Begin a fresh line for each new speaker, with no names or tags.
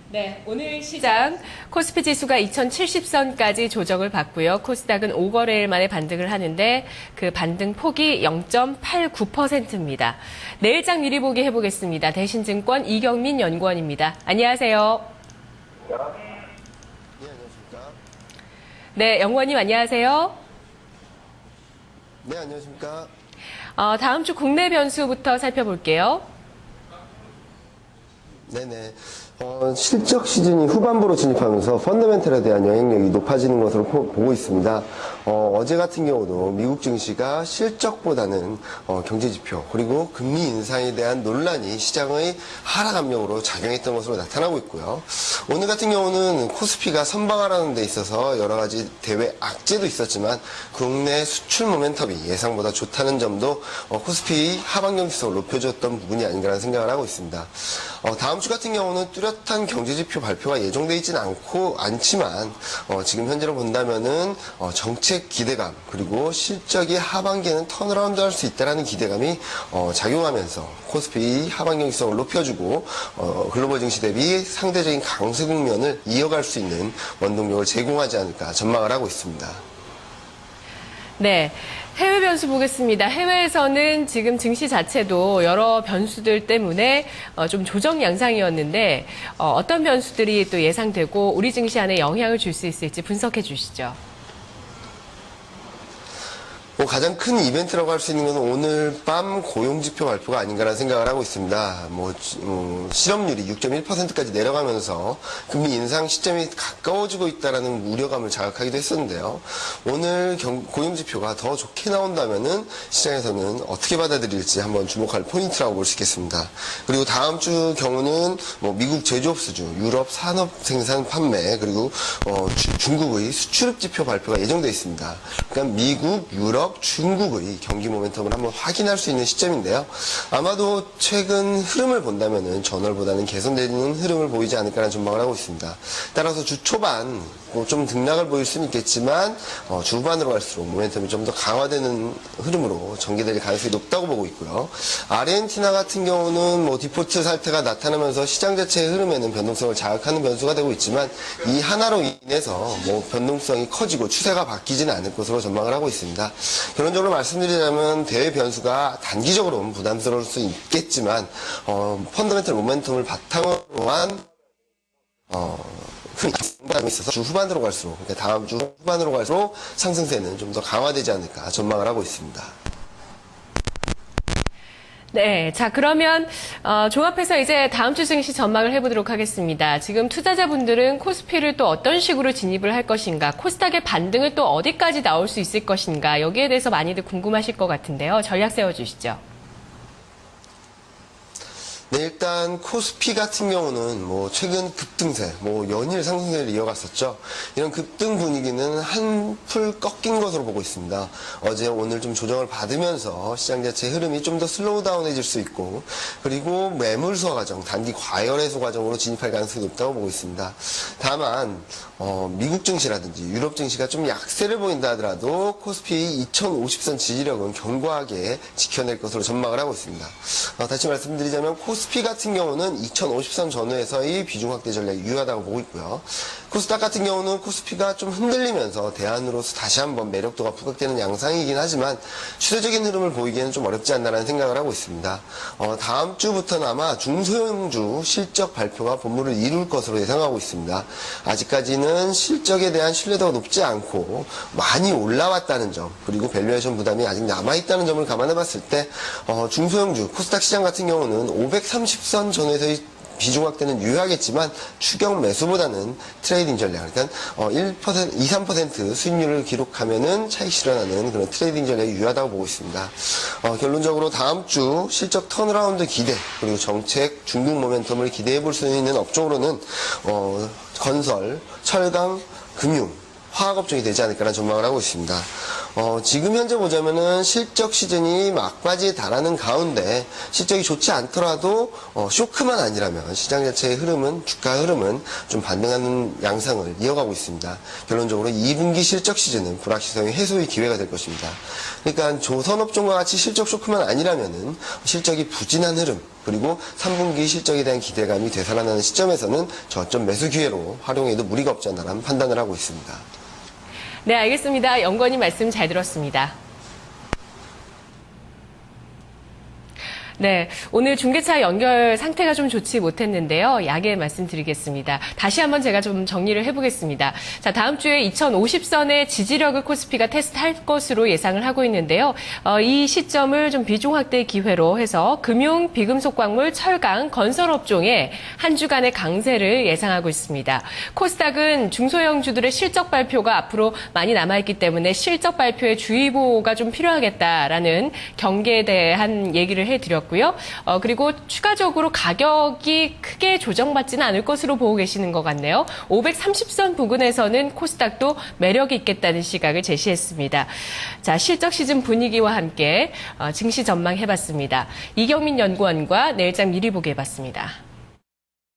네, 오늘 시장 코스피 지수가 2070선까지 조정을 받고요. 코스닥은 5거래일 만에 반등을 하는데 그 반등 폭이 0.89%입니다. 내일장 미리 보기 해보겠습니다. 대신증권 이경민 연구원입니다. 안녕하세요.
네, 안녕하십니까.
네, 연구원님 안녕하세요.
네, 안녕하십니까.
다음 주 국내 변수부터 살펴볼게요.
네네. 실적 시즌이 후반부로 진입하면서 펀더멘털에 대한 영향력이 높아지는 것으로 보고 있습니다. 어제 같은 경우도 미국 증시가 실적보다는 경제지표 그리고 금리 인상에 대한 논란이 시장의 하락 압력으로 작용했던 것으로 나타나고 있고요. 오늘 같은 경우는 코스피가 선방하라는 데 있어서 여러 가지 대외 악재도 있었지만 국내 수출 모멘텀이 예상보다 좋다는 점도 코스피 하반경 지수를 높여줬던 부분이 아닌가라는 생각을 하고 있습니다. 다음 주 같은 경우는 뚜렷한 경제지표 발표가 예정되어 있지는 않지만 지금 현재로 본다면은 정책 기대감 그리고 실적이 하반기에는 턴어라운드 할 수 있다는 기대감이 작용하면서 코스피 하반경 지수를 높여주고 글로벌 증시 대비 상대적인 강세 국면을 이어갈 수 있는 원동력을 제공하지 않을까 전망을 하고 있습니다.
네. 해외 변수 보겠습니다. 해외에서는 지금 증시 자체도 여러 변수들 때문에 좀 조정 양상이었는데 어떤 변수들이 또 예상되고 우리 증시 안에 영향을 줄 수 있을지 분석해 주시죠.
가장 큰 이벤트라고 할 수 있는 것은 오늘 밤 고용지표 발표가 아닌가라는 생각을 하고 있습니다. 실업률이 6.1%까지 내려가면서 금리 인상 시점이 가까워지고 있다는 우려감을 자극하기도 했었는데요. 오늘 고용지표가 더 좋게 나온다면은 시장에서는 어떻게 받아들일지 한번 주목할 포인트라고 볼 수 있겠습니다. 그리고 다음 주 경우는 미국 제조업 수주, 유럽 산업 생산 판매, 그리고 중국의 수출입 지표 발표가 예정되어 있습니다. 그러니까 미국, 유럽, 중국의 경기 모멘텀을 한번 확인할 수 있는 시점인데요. 아마도 최근 흐름을 본다면은 전월보다는 개선되는 흐름을 보이지 않을까라는 전망을 하고 있습니다. 따라서 주 초반 좀 등락을 보일 수는 있겠지만 주 후반으로 갈수록 모멘텀이 좀 더 강화되는 흐름으로 전개될 가능성이 높다고 보고 있고요. 아르헨티나 같은 경우는 디폴트 사태가 나타나면서 시장 자체의 흐름에는 변동성을 자극하는 변수가 되고 있지만 이 하나로 인해서 변동성이 커지고 추세가 바뀌지는 않을 것으로 전망을 하고 있습니다. 결론적으로 말씀드리자면 대외 변수가 단기적으로는 부담스러울 수 있겠지만 펀더멘털 모멘텀을 바탕으로 한 큰 부담이 있어서 주 후반으로 갈수록 그러니까 다음 주 후반으로 갈수록 상승세는 좀 더 강화되지 않을까 전망을 하고 있습니다.
네, 자 그러면 종합해서 이제 다음 주 증시 전망을 해보도록 하겠습니다. 지금 투자자분들은 코스피를 또 어떤 식으로 진입을 할 것인가, 코스닥의 반등을 또 어디까지 나올 수 있을 것인가, 여기에 대해서 많이들 궁금하실 것 같은데요. 전략 세워주시죠.
네, 일단 코스피 같은 경우는 최근 급등세, 연일 상승세를 이어갔었죠. 이런 급등 분위기는 한풀 꺾인 것으로 보고 있습니다. 어제 오늘 좀 조정을 받으면서 시장 자체 흐름이 좀 더 슬로우 다운해질 수 있고, 그리고 매물 소화 과정, 단기 과열 해소 과정으로 진입할 가능성이 높다고 보고 있습니다. 다만 미국 증시라든지 유럽 증시가 좀 약세를 보인다 하더라도 코스피 2050선 지지력은 견고하게 지켜낼 것으로 전망을 하고 있습니다. 다시 말씀드리자면 코스피 같은 경우는 2050선 전후에서의 비중 확대 전략이 유효하다고 보고 있고요. 코스닥 같은 경우는 코스피가 좀 흔들리면서 대안으로서 다시 한번 매력도가 부각되는 양상이긴 하지만 추세적인 흐름을 보이기에는 좀 어렵지 않나라는 생각을 하고 있습니다. 다음 주부터는 아마 중소형주 실적 발표가 본물을 이룰 것으로 예상하고 있습니다. 아직까지는 실적에 대한 신뢰도가 높지 않고 많이 올라왔다는 점, 그리고 밸류에이션 부담이 아직 남아있다는 점을 감안해 봤을 때 중소형주 코스닥 시장 같은 경우는 530선 전후에서의 비중 확대는 유효하겠지만 추격 매수보다는 트레이딩 전략, 그러니까 1%, 2, 3% 수익률을 기록하면은 차익 실현하는 그런 트레이딩 전략이 유효하다고 보고 있습니다. 결론적으로 다음 주 실적 턴어라운드 기대, 그리고 정책 중국 모멘텀을 기대해 볼 수 있는 업종으로는 건설, 철강, 금융, 화학업종이 되지 않을까라는 전망을 하고 있습니다. 지금 현재 보자면은 실적 시즌이 막바지에 달하는 가운데 실적이 좋지 않더라도 쇼크만 아니라면 시장 자체의 흐름은, 주가 흐름은 좀 반등하는 양상을 이어가고 있습니다. 결론적으로 2분기 실적 시즌은 불확실성의 해소의 기회가 될 것입니다. 그러니까 조선업종과 같이 실적 쇼크만 아니라면은 실적이 부진한 흐름, 그리고 3분기 실적에 대한 기대감이 되살아나는 시점에서는 저점 매수 기회로 활용해도 무리가 없지 않나라는 판단을 하고 있습니다.
네, 알겠습니다. 연구원님 말씀 잘 들었습니다. 네, 오늘 중개차 연결 상태가 좀 좋지 못했는데요. 약에 말씀드리겠습니다. 다시 한번 제가 좀 정리를 해보겠습니다. 자, 다음 주에 2050선의 지지력을 코스피가 테스트할 것으로 예상을 하고 있는데요. 이 시점을 좀 비중 확대 기회로 해서 금융, 비금속광물, 철강, 건설업종에 한 주간의 강세를 예상하고 있습니다. 코스닥은 중소형주들의 실적 발표가 앞으로 많이 남아있기 때문에 실적 발표에 주의보가 좀 필요하겠다라는 경계에 대한 얘기를 해드렸고요. 그리고 추가적으로 가격이 크게 조정받지는 않을 것으로 보고 계시는 것 같네요. 530선 부근에서는 코스닥도 매력이 있겠다는 시각을 제시했습니다. 자, 실적 시즌 분위기와 함께 증시 전망해봤습니다. 이경민 연구원과 내일장 미리 보기 해봤습니다.